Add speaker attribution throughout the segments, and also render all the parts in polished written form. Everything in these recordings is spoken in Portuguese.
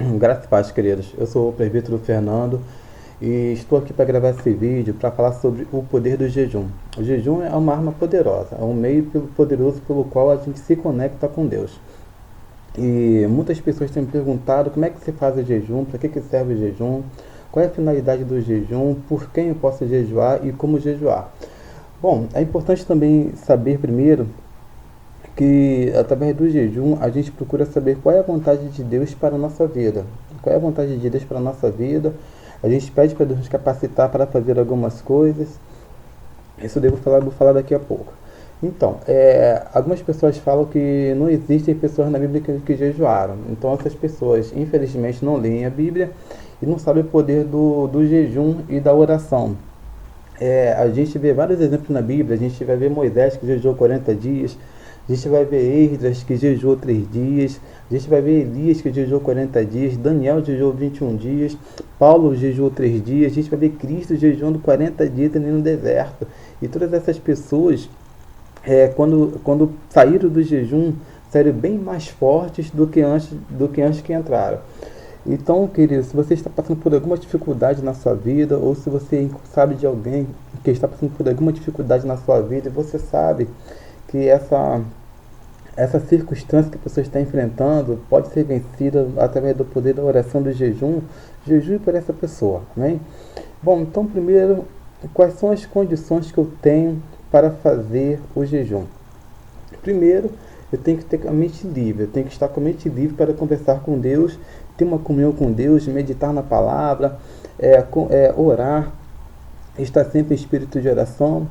Speaker 1: Graças e paz, queridos. Eu sou o presbítero Fernando e estou aqui para gravar esse vídeo para falar sobre o poder do jejum. O jejum é uma arma poderosa, é um meio poderoso pelo qual a gente se conecta com Deus. E muitas pessoas têm me perguntado como é que se faz o jejum, para que serve o jejum, qual é a finalidade do jejum, por quem eu posso jejuar e como jejuar. Bom, é importante também saber primeiro que através do jejum a gente procura saber qual é a vontade de Deus para a nossa vida. Qual é a vontade de Deus para a nossa vida? A gente pede para Deus nos capacitar para fazer algumas coisas. Isso eu vou falar daqui a pouco. Então, algumas pessoas falam que não existem pessoas na Bíblia que jejuaram. Então, essas pessoas, infelizmente, não leem a Bíblia e não sabem o poder do jejum e da oração. A gente vê vários exemplos na Bíblia. A gente vai ver Moisés que jejuou 40 dias. A gente vai ver Esdras que jejuou 3 dias. A gente vai ver Elias que jejuou 40 dias. Daniel jejuou 21 dias. Paulo jejuou 3 dias. A gente vai ver Cristo jejuando 40 dias ali no deserto. E todas essas pessoas, quando saíram do jejum, saíram bem mais fortes do que antes que entraram. Então, querido, se você está passando por alguma dificuldade na sua vida, ou se você sabe de alguém que está passando por alguma dificuldade na sua vida, e você sabe que essa circunstância que a pessoa está enfrentando pode ser vencida através do poder da oração do jejum, jejue por essa pessoa, né? Bom, então primeiro, quais são as condições que eu tenho para fazer o jejum? Primeiro, eu tenho que ter a mente livre, eu tenho que estar com a mente livre para conversar com Deus, ter uma comunhão com Deus, meditar na palavra, orar, estar sempre em espírito de oração.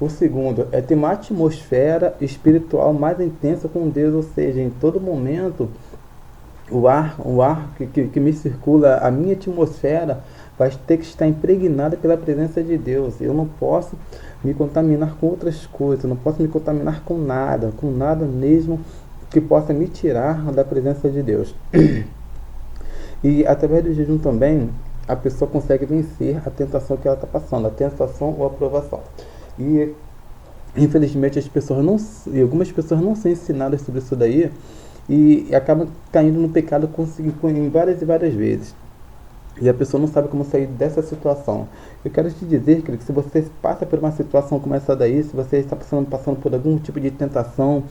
Speaker 1: O segundo é ter uma atmosfera espiritual mais intensa com Deus, ou seja, em todo momento o ar que me circula, a minha atmosfera vai ter que estar impregnada pela presença de Deus. Eu não posso me contaminar com outras coisas, eu não posso me contaminar com nada mesmo que possa me tirar da presença de Deus. E através do jejum também, a pessoa consegue vencer a tentação que ela está passando, a tentação ou a provação. E infelizmente algumas pessoas não são ensinadas sobre isso daí e acabam caindo no pecado em várias e várias vezes. E a pessoa não sabe como sair dessa situação. Eu quero te dizer, querido, que se você passa por uma situação como essa daí, se você está passando por algum tipo de tentação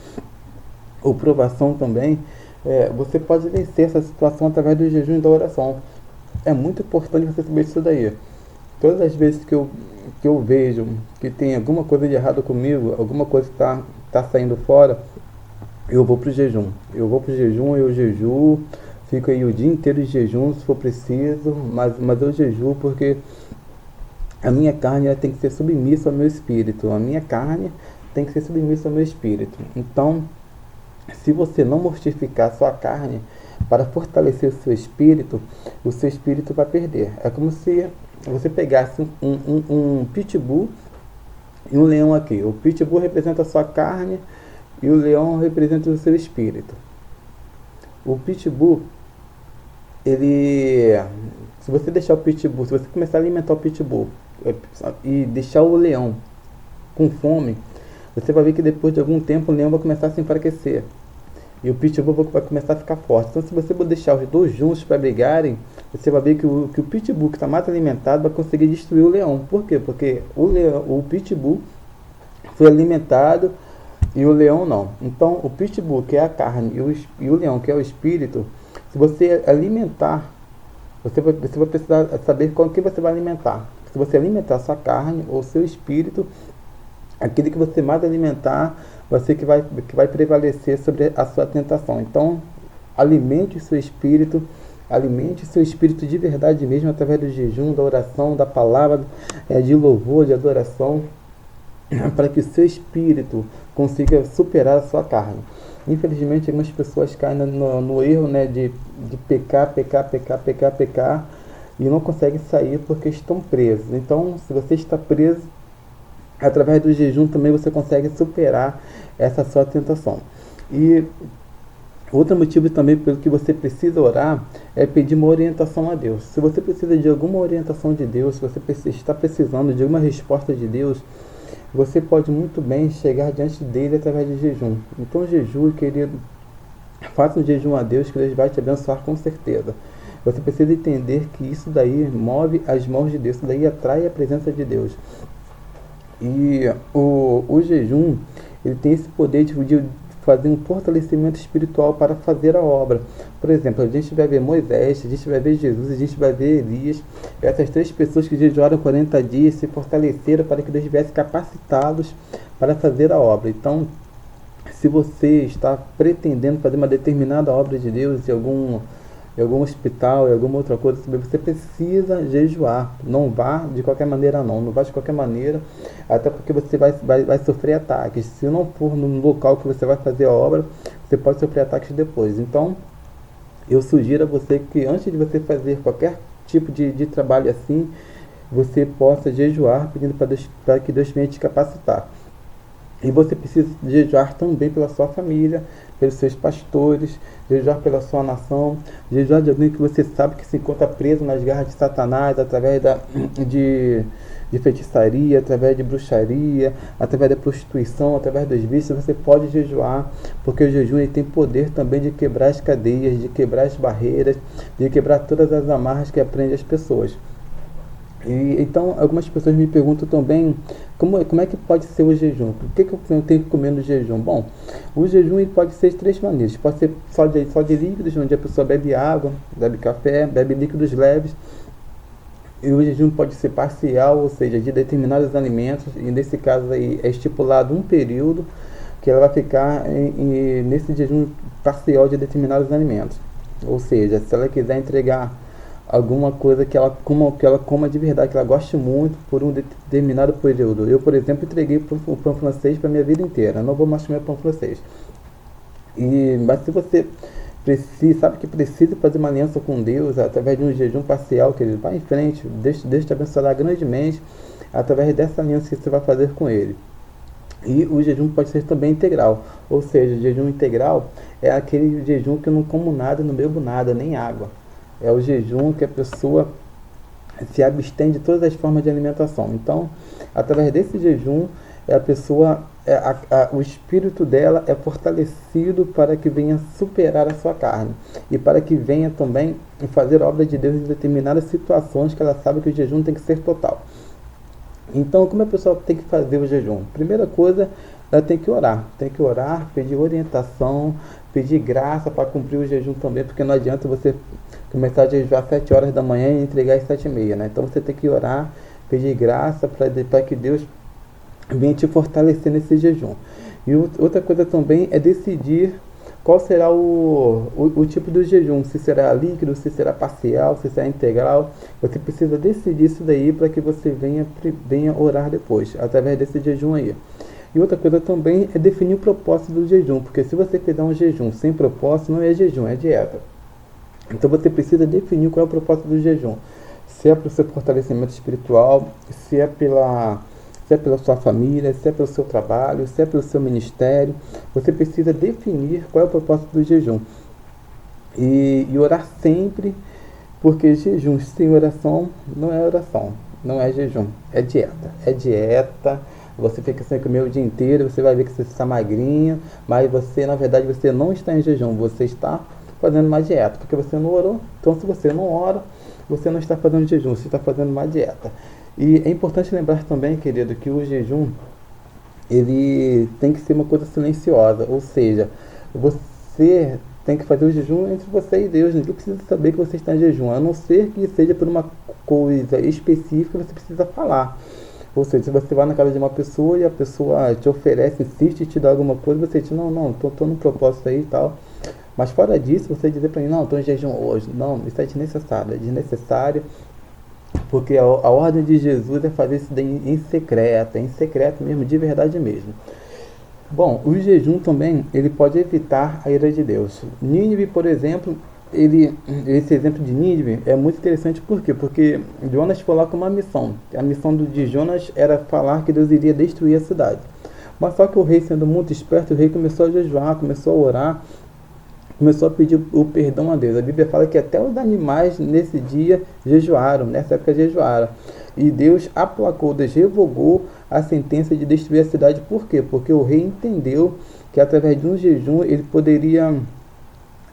Speaker 1: ou provação também, você pode vencer essa situação através do jejum e da oração. É muito importante você saber isso daí. Todas as vezes que eu vejo que tem alguma coisa de errado comigo, alguma coisa que tá saindo fora, eu vou pro jejum. Eu jejuo, fico aí o dia inteiro de jejum, se for preciso, mas eu jejuo porque a minha carne ela tem que ser submissa ao meu espírito. A minha carne tem que ser submissa ao meu espírito. Então, se você não mortificar a sua carne para fortalecer o seu espírito vai perder. É como se você pegasse um pitbull e um leão aqui. O pitbull representa a sua carne e o leão representa o seu espírito. O pitbull, se você deixar o pitbull, se você começar a alimentar o pitbull e deixar o leão com fome, você vai ver que depois de algum tempo o leão vai começar a se enfraquecer. E o pitbull vai começar a ficar forte. Então, se você deixar os dois juntos para brigarem, você vai ver que o pitbull que está mais alimentado vai conseguir destruir o leão. Por quê? Porque o pitbull foi alimentado e o leão não. Então, o pitbull, que é a carne, e o leão, que é o espírito, se você alimentar, você vai precisar saber com o que você vai alimentar. Se você alimentar a sua carne ou seu espírito, aquele que você mais alimentar vai ser que vai prevalecer sobre a sua tentação. Então, alimente o seu espírito de verdade mesmo, através do jejum, da oração, da palavra, de louvor, de adoração, para que o seu espírito consiga superar a sua carne. Infelizmente, algumas pessoas caem no erro, né, de pecar e não conseguem sair porque estão presos. Então, se você está preso, através do jejum também você consegue superar essa sua tentação. E outro motivo também pelo que você precisa orar é pedir uma orientação a Deus. Se você precisa de alguma orientação de Deus, se você está precisando de uma resposta de Deus, você pode muito bem chegar diante dele através de jejum. Então jejue, querido, faça um jejum a Deus que Deus vai te abençoar com certeza. Você precisa entender que isso daí move as mãos de Deus, isso daí atrai a presença de Deus. E o jejum, ele tem esse poder de fazer um fortalecimento espiritual para fazer a obra. Por exemplo, a gente vai ver Moisés, a gente vai ver Jesus, a gente vai ver Elias. Essas 3 pessoas que jejuaram 40 dias se fortaleceram para que Deus estivesse capacitados para fazer a obra. Então, se você está pretendendo fazer uma determinada obra de Deus em algum hospital, em alguma outra coisa, você precisa jejuar. Não vá de qualquer maneira, não vá de qualquer maneira, até porque você vai sofrer ataques. Se não for no local que você vai fazer a obra, você pode sofrer ataques depois. Então, eu sugiro a você que antes de você fazer qualquer tipo de trabalho assim, você possa jejuar, pedindo para que Deus venha te capacitar. E você precisa jejuar também pela sua família, pelos seus pastores, jejuar pela sua nação, jejuar de alguém que você sabe que se encontra preso nas garras de Satanás, através de feitiçaria, através de bruxaria, através da prostituição, através dos vícios. Você pode jejuar, porque o jejum ele tem poder também de quebrar as cadeias, de quebrar as barreiras, de quebrar todas as amarras que prendem as pessoas. E, então, algumas pessoas me perguntam também como é que pode ser o jejum? O que eu tenho que comer no jejum? Bom, o jejum ele pode ser de 3 maneiras. Pode ser só de líquidos, onde a pessoa bebe água, bebe café, bebe líquidos leves. E o jejum pode ser parcial, ou seja, de determinados alimentos. E nesse caso aí é estipulado um período que ela vai ficar nesse jejum parcial de determinados alimentos. Ou seja, se ela quiser entregar alguma coisa que ela coma de verdade, que ela goste muito por um determinado período. Eu, por exemplo, entreguei o pão francês para a minha vida inteira. Eu não vou mais comer pão francês. Mas se você sabe que precisa fazer uma aliança com Deus através de um jejum parcial, que ele vai em frente, Deus te abençoará grandemente através dessa aliança que você vai fazer com Ele. E o jejum pode ser também integral, ou seja, o jejum integral é aquele jejum que eu não como nada, não bebo nada, nem água. É o jejum que a pessoa se abstém de todas as formas de alimentação. Então, através desse jejum, a pessoa, o espírito dela é fortalecido para que venha superar a sua carne. E para que venha também fazer a obra de Deus em determinadas situações que ela sabe que o jejum tem que ser total. Então, como a pessoa tem que fazer o jejum? Primeira coisa, ela tem que orar, pedir orientação, pedir graça para cumprir o jejum também, porque não adianta você começar a jejuar às 7 horas da manhã e entregar às 7h30, né? Então você tem que orar, pedir graça para que Deus venha te fortalecer nesse jejum. E outra coisa também é decidir qual será o tipo do jejum, se será líquido, se será parcial, se será integral. Você precisa decidir isso daí para que você venha orar depois, através desse jejum aí. E outra coisa também é definir o propósito do jejum, porque se você fizer um jejum sem propósito, não é jejum, é dieta. Então você precisa definir qual é o propósito do jejum. Se é para o seu fortalecimento espiritual, se é pela sua família, se é pelo seu trabalho, se é pelo seu ministério. Você precisa definir qual é o propósito do jejum. E orar sempre, porque jejum sem oração não é oração, não é jejum, é dieta. É dieta. Você fica sem comer o dia inteiro, você vai ver que você está magrinho, mas você, na verdade, você não está em jejum, você está fazendo uma dieta, porque você não orou. Então, se você não ora, você não está fazendo jejum, você está fazendo uma dieta. E é importante lembrar também, querido, que o jejum, ele tem que ser uma coisa silenciosa, ou seja, você tem que fazer o jejum entre você e Deus. Ninguém precisa saber que você está em jejum, a não ser que seja por uma coisa específica, você precisa falar. Ou seja, se você vai na casa de uma pessoa e a pessoa te oferece, insiste em te dar alguma coisa, você diz, não, estou no propósito aí e tal. Mas fora disso, você dizer para mim, não, estou em jejum hoje. Não, isso é desnecessário, porque a ordem de Jesus é fazer isso daí em secreto mesmo, de verdade mesmo. Bom, o jejum também, ele pode evitar a ira de Deus. Nínive, por exemplo, esse exemplo de Nínive é muito interessante, por quê? Porque Jonas foi lá com uma missão. A missão de Jonas era falar que Deus iria destruir a cidade. Mas só que o rei, sendo muito esperto, o rei começou a jejuar, começou a orar, começou a pedir o perdão a Deus. A Bíblia fala que até os animais nesse dia jejuaram, nessa época jejuaram. E Deus aplacou, Deus revogou a sentença de destruir a cidade. Por quê? Porque o rei entendeu que através de um jejum ele poderia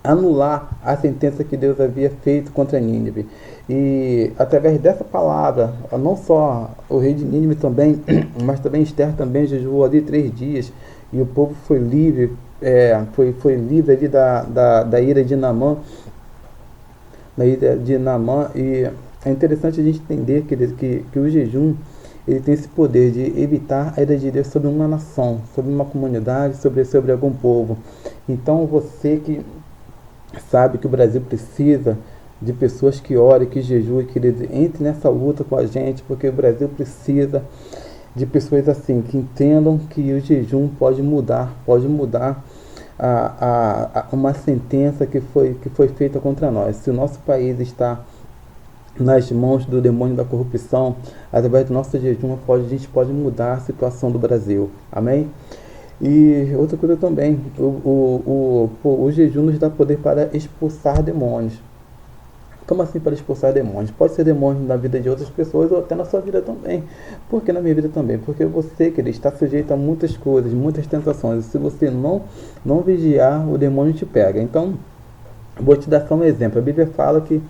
Speaker 1: anular a sentença que Deus havia feito contra Nínive. E através dessa palavra, não só o rei de Nínive também, mas também Esther também jejuou ali 3 dias, e o povo foi livre, foi livre ali da ira de Naamã, e é interessante a gente entender, querido, que o jejum ele tem esse poder de evitar a ira de Deus sobre uma nação, sobre uma comunidade, sobre algum povo. Então você que sabe que o Brasil precisa de pessoas que orem, que jejuem, querido, entre nessa luta com a gente, porque o Brasil precisa de pessoas assim, que entendam que o jejum pode mudar uma sentença que foi feita contra nós. Se o nosso país está nas mãos do demônio da corrupção, através do nosso jejum, a gente pode mudar a situação do Brasil. Amém? E outra coisa também, o jejum nos dá poder para expulsar demônios. Como assim para expulsar demônios? Pode ser demônio na vida de outras pessoas ou até na sua vida também. Por que na minha vida também? Porque você, querido, está sujeito a muitas coisas, muitas tentações. E se você não vigiar, o demônio te pega. Então, vou te dar só um exemplo. A Bíblia fala que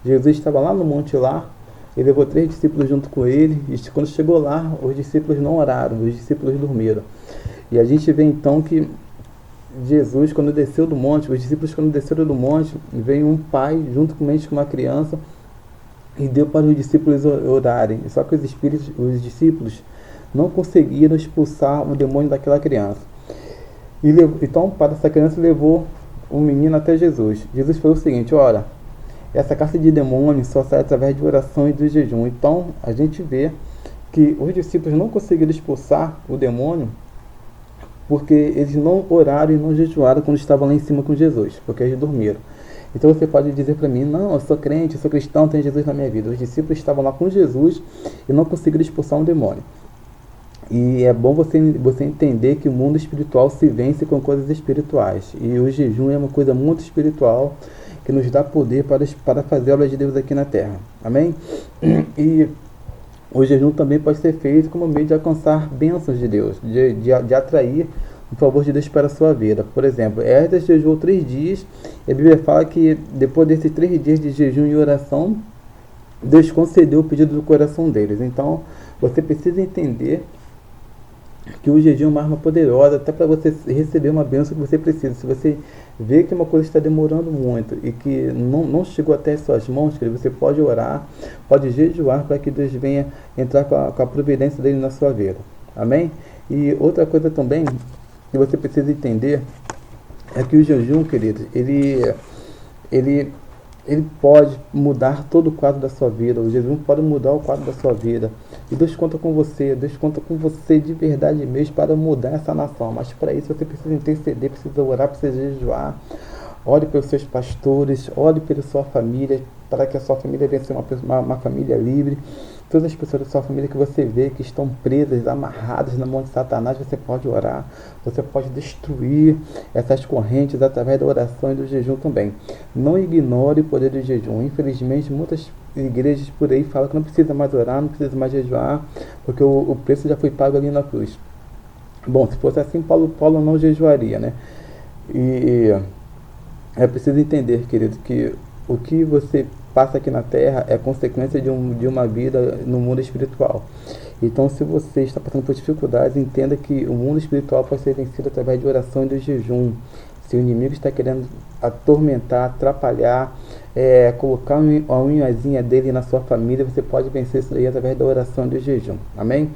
Speaker 1: Jesus estava lá no monte lá, ele levou 3 discípulos junto com ele, e quando chegou lá, os discípulos não oraram, os discípulos dormiram. E a gente vê então que Jesus, quando desceu do monte, os discípulos quando desceram do monte, veio um pai juntamente com uma criança e deu para os discípulos orarem. Só que os discípulos não conseguiram expulsar o demônio daquela criança. Então o pai dessa criança levou o menino até Jesus. Jesus falou o seguinte: ora, essa caça de demônios só sai através de oração e do jejum. Então a gente vê que os discípulos não conseguiram expulsar o demônio porque eles não oraram e não jejuaram quando estavam lá em cima com Jesus, porque eles dormiram. Então você pode dizer para mim: não, eu sou crente, eu sou cristão, tenho Jesus na minha vida. Os discípulos estavam lá com Jesus e não conseguiram expulsar um demônio. E é bom você entender que o mundo espiritual se vence com coisas espirituais. E o jejum é uma coisa muito espiritual que nos dá poder para fazer a obra de Deus aqui na terra. Amém? E o jejum também pode ser feito como meio de alcançar bênçãos de Deus, de atrair o favor de Deus para a sua vida. Por exemplo, Esdras jejuou 3 dias, e a Bíblia fala que depois desses 3 dias de jejum e oração, Deus concedeu o pedido do coração deles. Então, você precisa entender que o jejum é uma arma poderosa até para você receber uma bênção que você precisa. Se você vê que uma coisa está demorando muito e que não chegou até as suas mãos, você pode orar, pode jejuar para que Deus venha entrar com a providência dele na sua vida. Amém? E outra coisa também que você precisa entender é que o jejum, querido, ele pode mudar todo o quadro da sua vida. O jejum pode mudar o quadro da sua vida. E Deus conta com você. Deus conta com você de verdade mesmo para mudar essa nação. Mas para isso você precisa interceder, precisa orar, precisa jejuar. Ore pelos seus pastores, ore pela sua família, para que a sua família venha ser uma família livre. Todas as pessoas da sua família que você vê que estão presas, amarradas na mão de Satanás, você pode orar, você pode destruir essas correntes através da oração e do jejum também. Não ignore o poder do jejum. Infelizmente, muitas igrejas por aí falam que não precisa mais orar, não precisa mais jejuar, porque o preço já foi pago ali na cruz. Bom, se fosse assim, Paulo não jejuaria, né? E é preciso entender, querido, que o que você passa aqui na terra é consequência de uma vida no mundo espiritual. Então, se você está passando por dificuldades, entenda que o mundo espiritual pode ser vencido através de oração e do jejum. Se o inimigo está querendo atormentar, atrapalhar, colocar a unhazinha dele na sua família, você pode vencer isso daí através da oração e do jejum. Amém?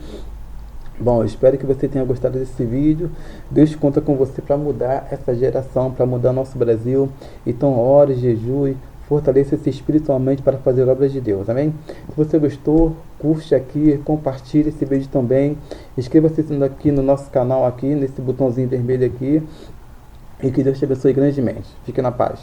Speaker 1: Bom, eu espero que você tenha gostado desse vídeo. Deus conta com você para mudar essa geração, para mudar nosso Brasil. Então, ore, jejue, fortaleça-se espiritualmente para fazer obras de Deus, amém? Se você gostou, curte aqui, compartilhe esse vídeo também, inscreva-se aqui no nosso canal, aqui nesse botãozinho vermelho aqui, e que Deus te abençoe grandemente. Fique na paz.